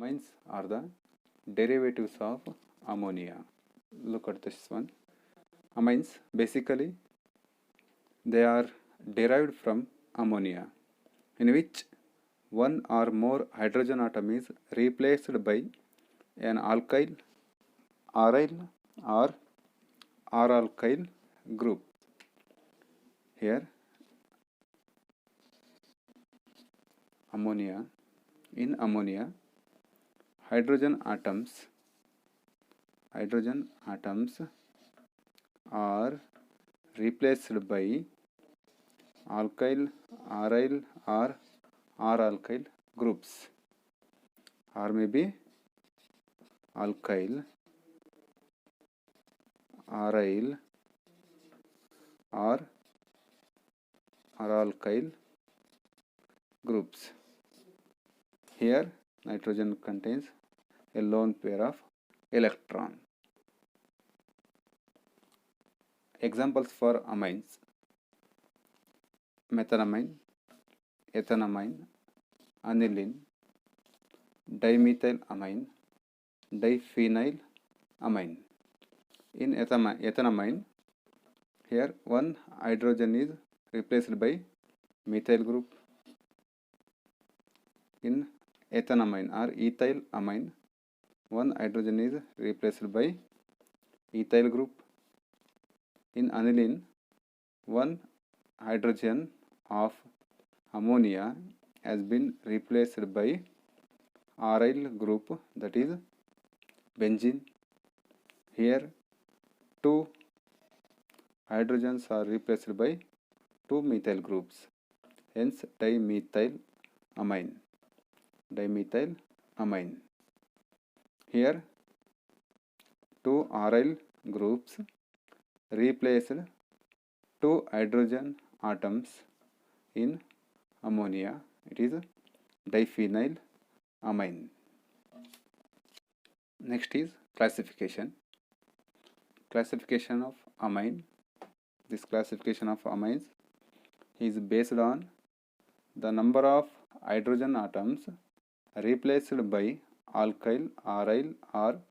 Amines are the derivatives of ammonia. Look at this one. Amines, basically they are derived from ammonia, in which one or more hydrogen atom is replaced by an alkyl, aryl or R-alkyl group. Here ammonia, in ammonia hydrogen atoms are replaced by alkyl, aryl or R-alkyl groups, or maybe alkyl, aryl or R-alkyl groups. Here nitrogen contains a lone pair of electron. Examples for amines: methanamine, ethanamine, aniline, dimethylamine, diphenylamine. In ethanamine, here one hydrogen is replaced by methyl group. In ethanamine or ethylamine, one hydrogen is replaced by ethyl group. In aniline, one hydrogen of ammonia has been replaced by aryl group, that is benzene. Here two hydrogens are replaced by two methyl groups, hence dimethylamine. Here two aryl groups replaced two hydrogen atoms in ammonia, it is diphenylamine. Next is classification of amine. This classification of amines is based on the number of hydrogen atoms replaced by alkyl, aryl or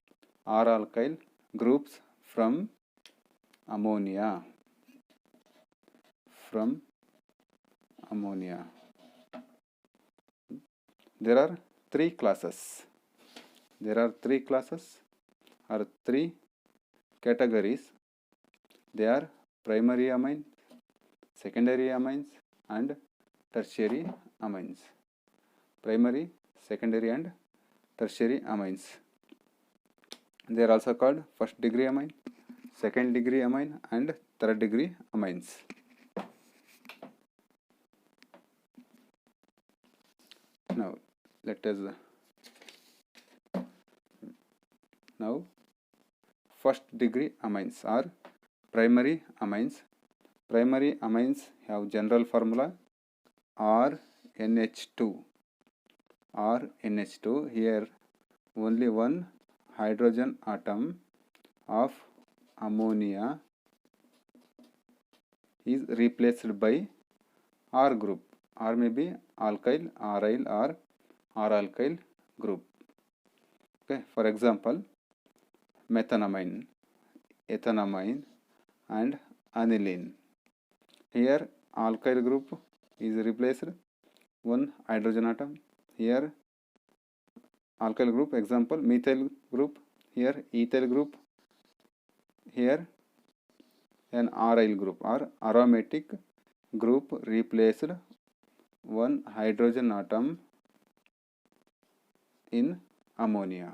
R-alkyl groups from ammonia. There are three classes or three categories. They are primary amine, secondary amines and tertiary amines. Primary, secondary and tertiary amines. They are also called first degree amine, second degree amine and third degree amines. Now first degree amines are primary amines. Primary amines have general formula RNH2. Here only one hydrogen atom of ammonia is replaced by R group, or maybe alkyl, aryl or R-alkyl group. Okay, for example, methanamine, ethanamine and aniline. Here alkyl group is replaced one hydrogen atom. Here alkyl group, example methyl group. Here ethyl group. Here an aryl group or aromatic group replaced one hydrogen atom in ammonia.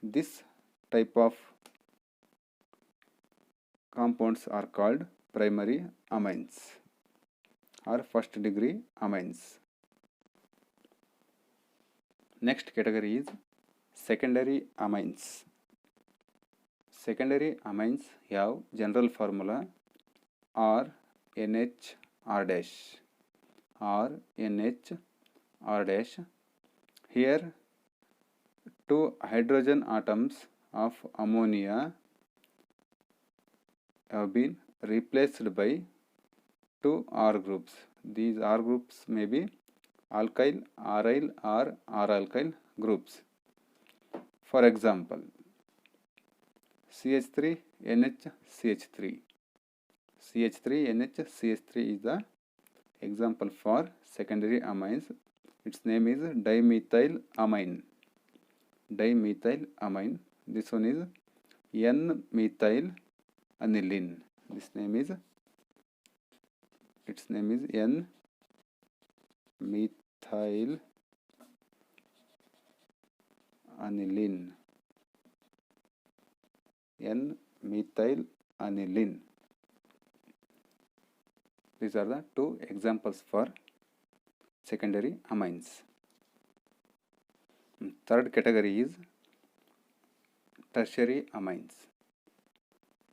This type of compounds are called primary amines or first degree amines. Next category is secondary amines. Secondary amines have general formula RNHR'. Here two hydrogen atoms of ammonia have been replaced by two R groups. These R groups may be alkyl, aryl or R-alkyl groups. For example, CH3 NHCH3. CH3 NHCH3 is the example for secondary amines. Its name is dimethylamine. Dimethylamine. This one is N-methyl aniline. Its name is N-methyl aniline. N-methyl aniline. These are the two examples for secondary amines. Third category is tertiary amines.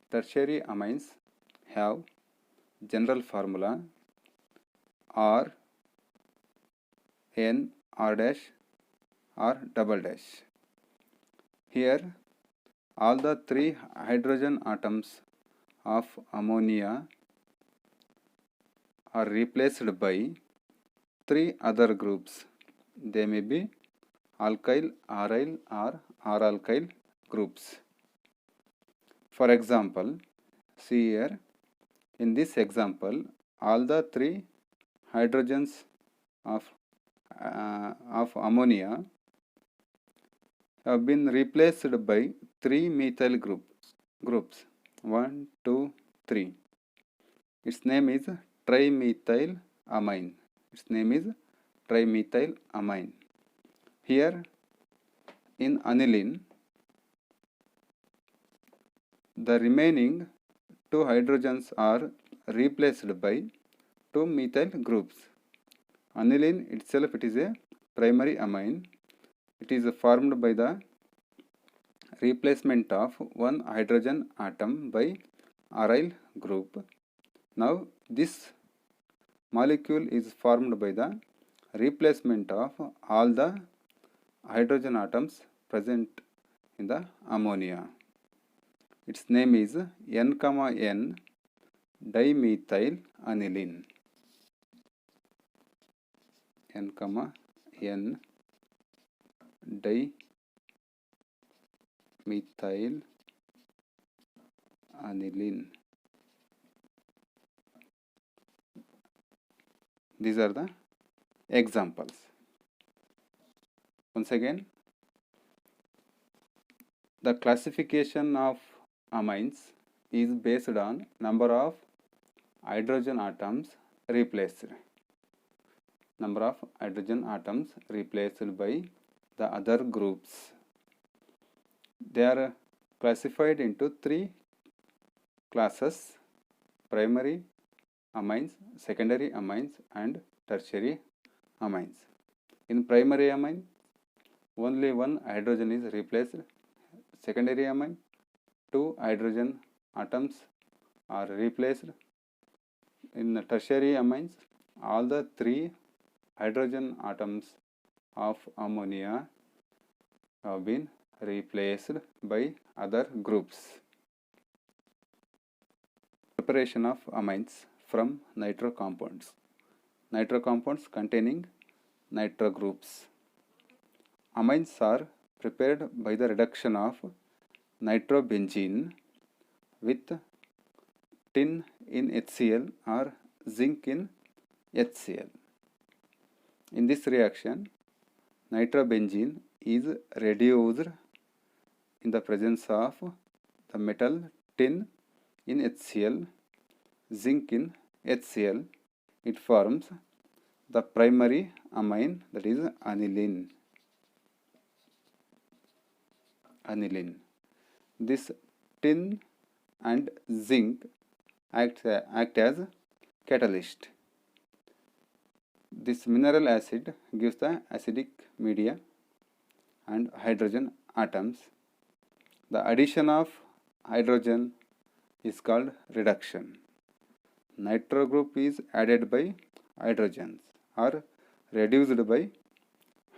Tertiary amines have general formula R, N, R dash, or double dash. Here, all the three hydrogen atoms of ammonia are replaced by three other groups. They may be alkyl, aryl, or R-alkyl groups. For example, see here, in this example, all the three hydrogens of ammonia have been replaced by three methyl groups. 1, 2, 3. Its name is trimethylamine. Its name is trimethylamine. Here in aniline, the remaining two hydrogens are replaced by two methyl groups. Aniline itself, it is a primary amine. It is formed by the replacement of one hydrogen atom by aryl group. Now this molecule is formed by the replacement of all the hydrogen atoms present in the ammonia. Its name is N-N dimethyl aniline. N-N dimethyl aniline. These are the examples. Once again, the classification of amines is based on number of hydrogen atoms replaced. Number of hydrogen atoms replaced by the other groups. They are classified into three classes: primary amines, secondary amines, and tertiary amines. In primary amine, only one hydrogen is replaced. Secondary amine, two hydrogen atoms are replaced. In the tertiary amines, all the three hydrogen atoms of ammonia have been replaced by other groups. Preparation of amines from nitro compounds. Nitro compounds containing nitro groups. Amines are prepared by the reduction of nitrobenzene with tin in HCl or zinc in HCl. In this reaction, nitrobenzene is reduced in the presence of the metal tin in HCl, zinc in HCl. It forms the primary amine, that is aniline. This tin and zinc act as catalyst. This mineral acid gives the acidic media and hydrogen atoms. The addition of hydrogen is called reduction. Nitro group is added by hydrogens or reduced by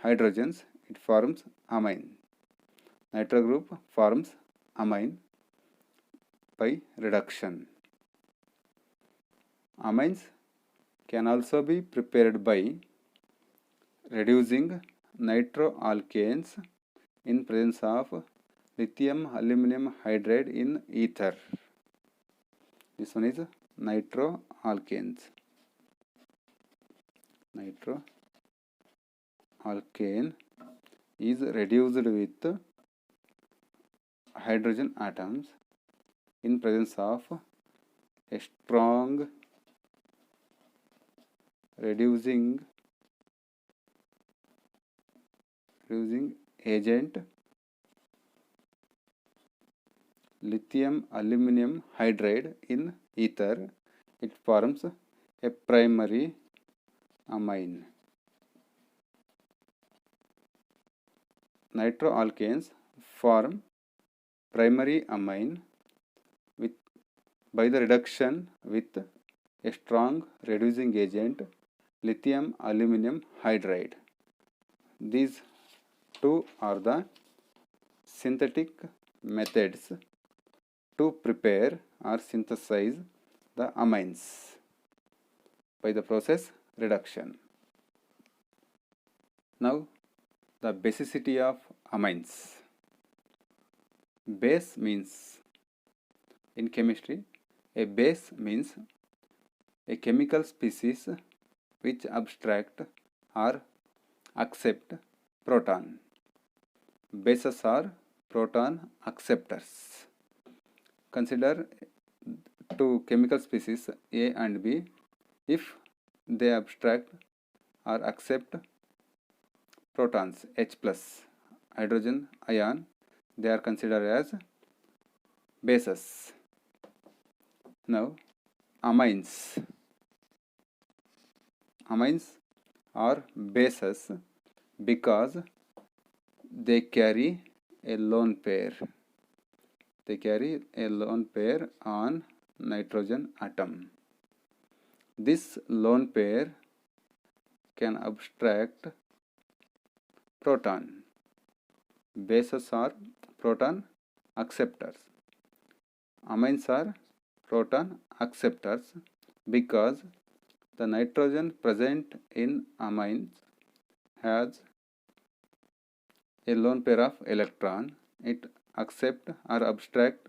hydrogens. It forms amine. Nitro group forms amine by reduction. Amines can also be prepared by reducing nitroalkanes in presence of lithium aluminum hydride in ether. This one is nitroalkanes. Nitroalkane is reduced with hydrogen atoms in presence of a strong reducing agent, lithium aluminum hydride in ether. It forms a primary amine. Nitroalkanes form primary amine by the reduction with a strong reducing agent, lithium aluminum hydride. These two are the synthetic methods to prepare or synthesize the amines by the process reduction. Now, the basicity of amines. Base means, in chemistry, a base means a chemical species which abstract or accept proton. Bases are proton acceptors. Consider two chemical species A and B. If they abstract or accept protons H plus hydrogen ion, they are considered as bases. Now, amines. Amines are bases because they carry a lone pair. They carry a lone pair on nitrogen atom. This lone pair can abstract proton. Bases are proton acceptors. Amines are proton acceptors because the nitrogen present in amines has a lone pair of electron. It accept or abstract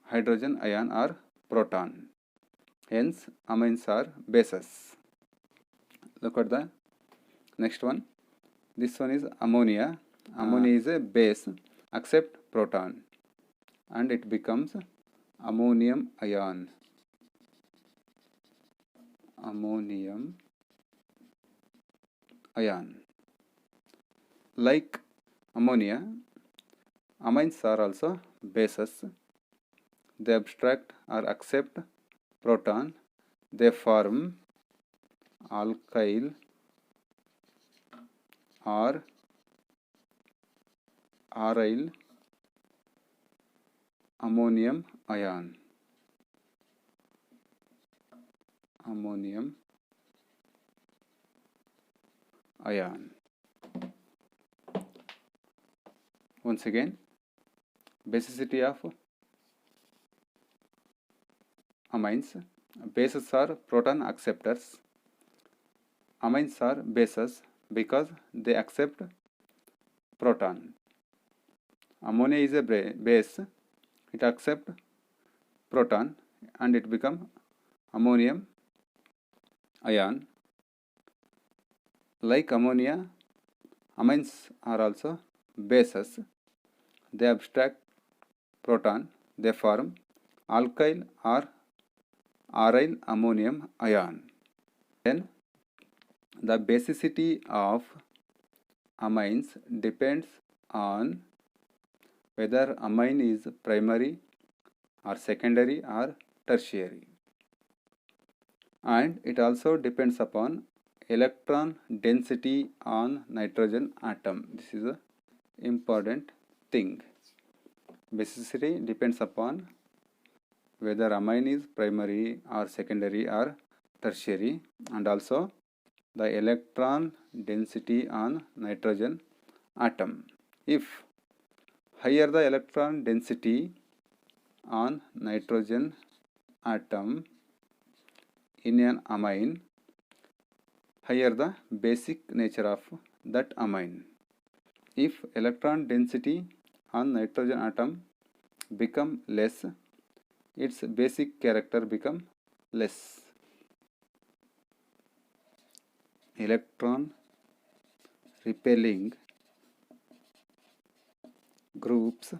hydrogen ion or proton. Hence, amines are bases. Look at the next one. This one is ammonia. Ammonia is a base, accept proton, and it becomes ammonium ion. Ammonium ion. Like ammonia, amines are also bases. They abstract or accept proton. They form alkyl or aryl ammonium ion. Ammonium ion. Once again, basicity of amines. Bases are proton acceptors. Amines are bases because they accept proton. Ammonia is a base. It accepts proton and it becomes ammonium ion. Like ammonia, amines are also bases. They abstract proton. They form alkyl or aryl ammonium ion. Then the basicity of amines depends on whether amine is primary or secondary or tertiary, and it also depends upon electron density on nitrogen atom. This is an important thing. Basicity depends upon whether amine is primary or secondary or tertiary, and also the electron density on nitrogen atom. If higher the electron density on nitrogen atom in an amine, higher the basic nature of that amine. If electron density on nitrogen atom become less, its basic character become less. Electron repelling groups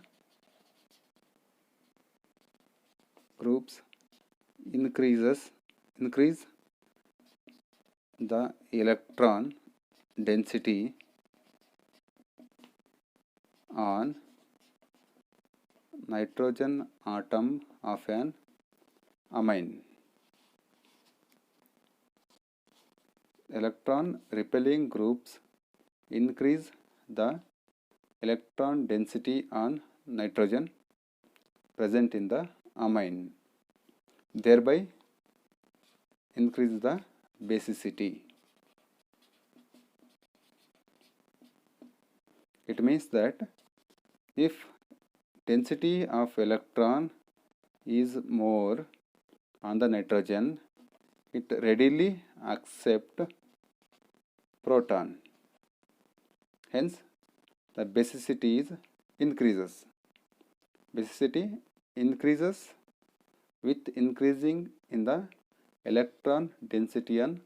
increase the electron density on nitrogen atom of an amine. Electron repelling groups increase the electron density on nitrogen present in the amine, thereby increase the basicity. It means that if density of electron is more on the nitrogen, it readily accept proton. Hence, the basicity increases. Basicity increases with increasing in the electron density on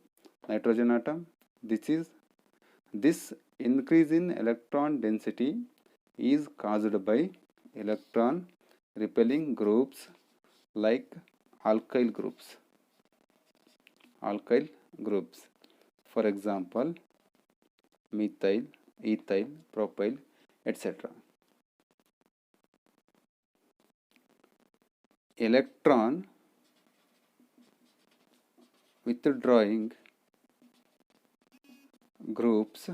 nitrogen atom. This increase in electron density is caused by electron repelling groups like alkyl groups. For example, methyl, ethyl, propyl, etc. Electron withdrawing groups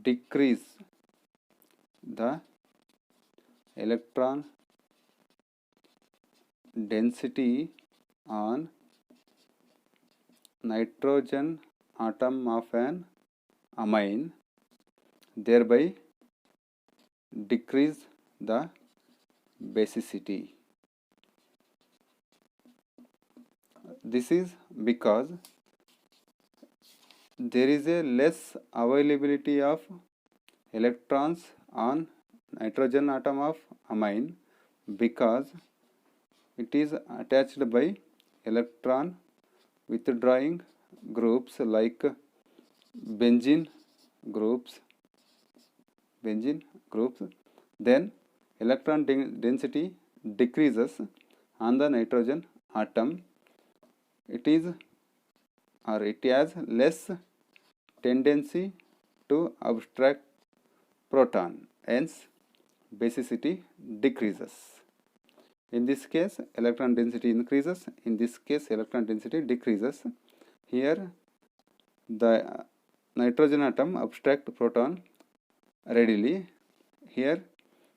decrease the electron density on nitrogen atom of an amine, thereby decrease the basicity. This is because there is a less availability of electrons on nitrogen atom of amine because it is attached by electron withdrawing groups like benzene groups. Then electron density decreases on the nitrogen atom. It has less tendency to abstract proton, hence basicity decreases. In this case, electron density increases. In this case, electron density decreases. Here, the nitrogen atom abstract proton readily. Here,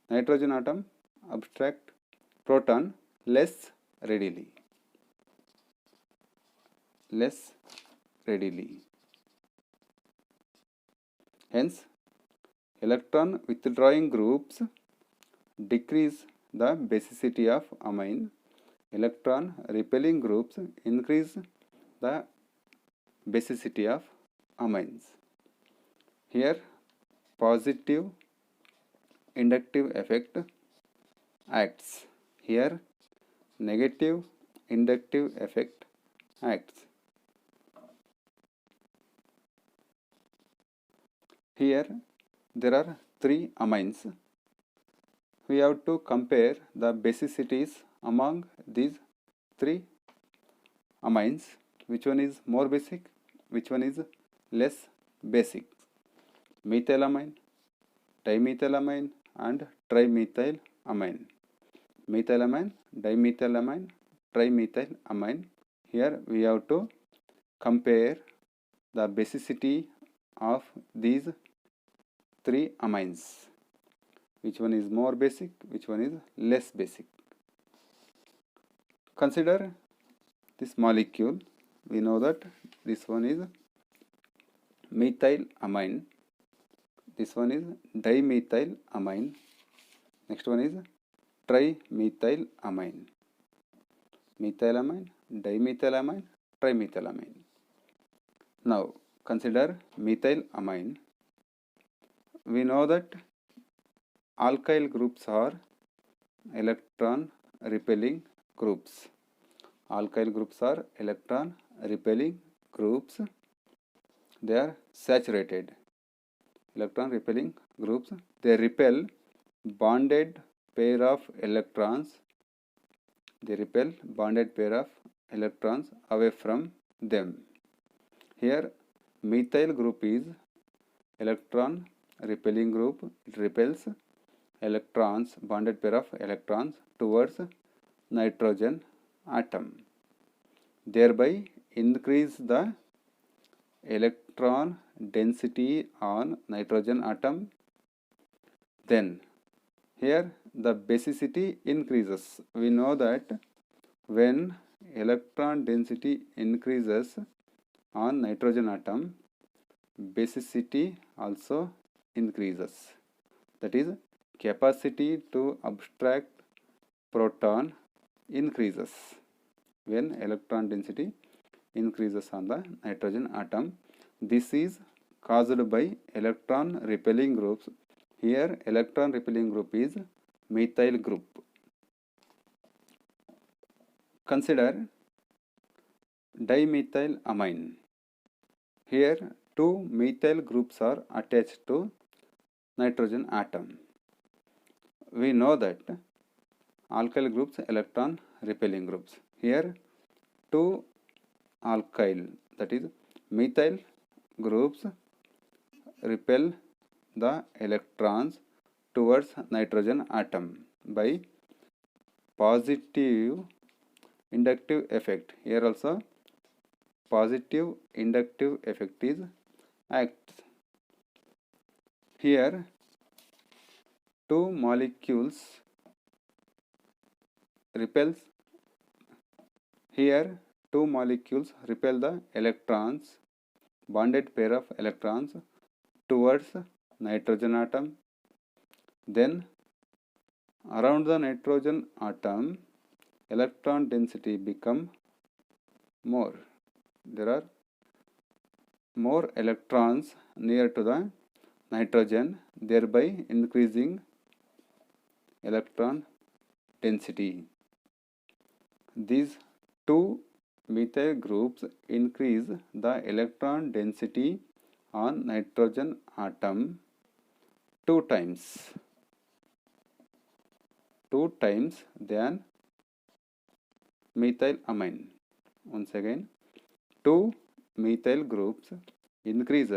nitrogen atom abstract proton less readily. Hence, electron withdrawing groups decrease the basicity of amine. Electron repelling groups increase the basicity of amines. Here, positive inductive effect acts. Here, negative inductive effect acts. Here, there are 3 amines. We have to compare the basicities among these 3 amines. Which one is more basic? Which one is less basic? Methylamine, dimethylamine, and trimethylamine. Methylamine, dimethylamine, trimethylamine. Here we have to compare the basicity of these 3 amines. Which one is more basic? Which one is less basic? Consider this molecule. We know that this one is methylamine. This one is dimethylamine. Next one is trimethylamine. Methylamine, dimethylamine, trimethylamine. Now consider methylamine. We know that alkyl groups are electron repelling groups. Alkyl groups are electron repelling groups. They are saturated. Electron repelling groups. They repel bonded pair of electrons. They repel bonded pair of electrons away from them. Here methyl group is electron repelling group. It repels electrons, bonded pair of electrons towards nitrogen atom, thereby increase the electron density on nitrogen atom. Then here the basicity increases. We know that when electron density increases on nitrogen atom, basicity also increases. That is, capacity to abstract proton increases when electron density increases on the nitrogen atom. This is caused by electron repelling groups. Here electron repelling group is methyl group. Consider dimethylamine. Here two methyl groups are attached to nitrogen atom. We know that alkyl groups electron repelling groups. Here two alkyl, that is methyl groups, repel the electrons towards nitrogen atom by positive inductive effect. Here also positive inductive effect is acts. Here two molecules repel the electrons, bonded pair of electrons towards nitrogen atom. Then around the nitrogen atom, electron density become more. There are more electrons near to the nitrogen, thereby increasing electron density. These two methyl groups increase the electron density on nitrogen atom 2 times than methylamine. Once again, two methyl groups increase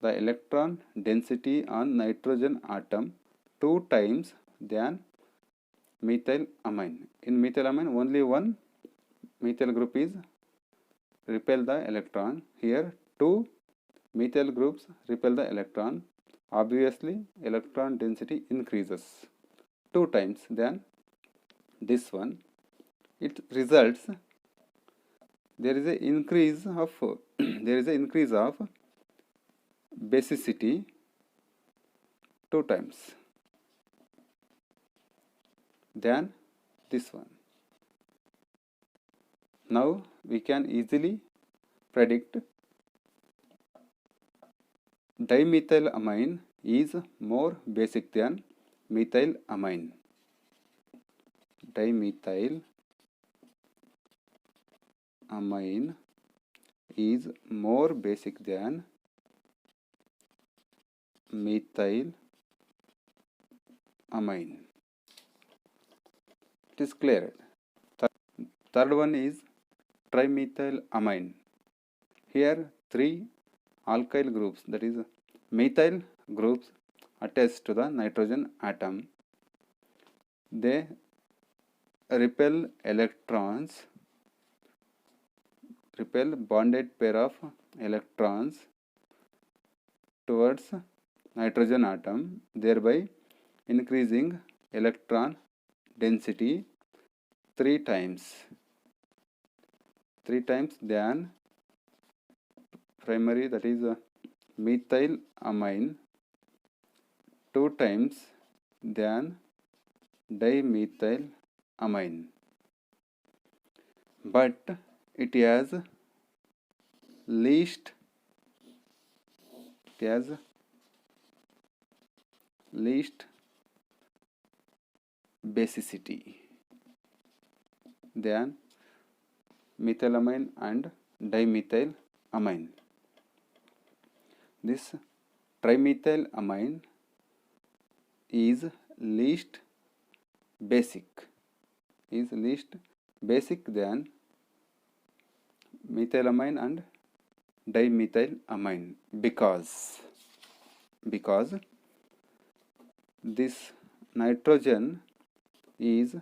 the electron density on nitrogen atom 2 times than methylamine. In methylamine, only one methyl group is repel the electron. Here two methyl groups repel the electron. Obviously electron density increases 2 times than this one. It results there is an increase of basicity 2 times than this one. Now we can easily predict dimethylamine is more basic than methylamine. Dimethylamine is more basic than methylamine. It is clear. Third one is trimethylamine. Here 3 alkyl groups, that is methyl groups, attached to the nitrogen atom. They repel bonded pair of electrons towards nitrogen atom, thereby increasing electron density 3 times than primary, that is methylamine, 2 times than dimethylamine. but it has least basicity than methylamine and dimethylamine. This trimethylamine is least basic than methylamine and dimethylamine because this nitrogen is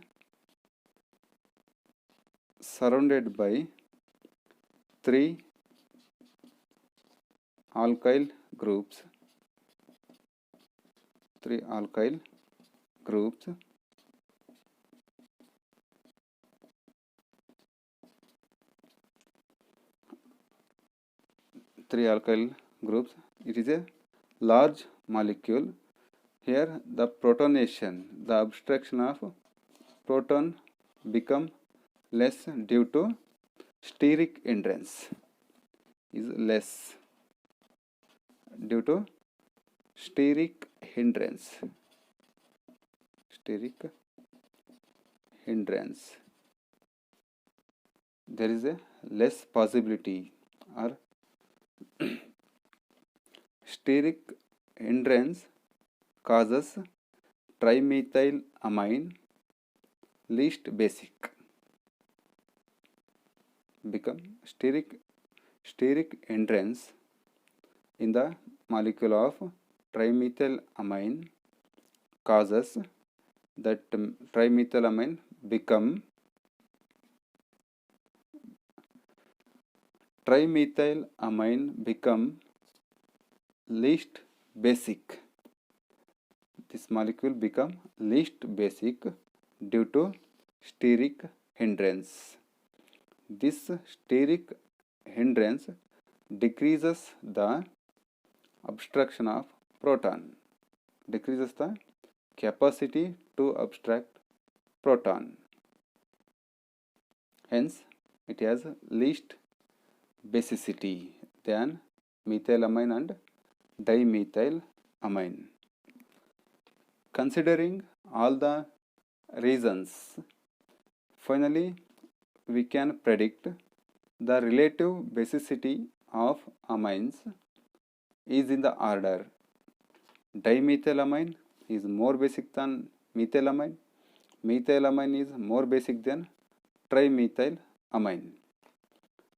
surrounded by three alkyl groups. Three alkyl groups It is a large molecule. Here the protonation, the abstraction of proton become less due to steric hindrance, is less due to steric hindrance. There is a less possibility, or steric hindrance causes trimethylamine least basic, become steric hindrance in the molecule of trimethylamine causes that trimethylamine become least basic. This molecule become least basic due to steric hindrance. This steric hindrance decreases the abstraction of proton, decreases the capacity to abstract proton. Hence, it has least basicity than methylamine and dimethylamine. Considering all the reasons, finally we can predict the relative basicity of amines is in the order: dimethylamine is more basic than methylamine, methylamine is more basic than trimethylamine.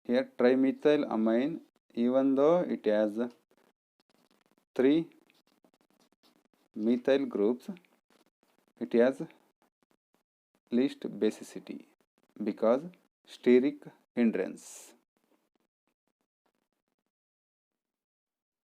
Here trimethylamine, even though it has 3 methyl groups, it has least basicity because steric hindrance.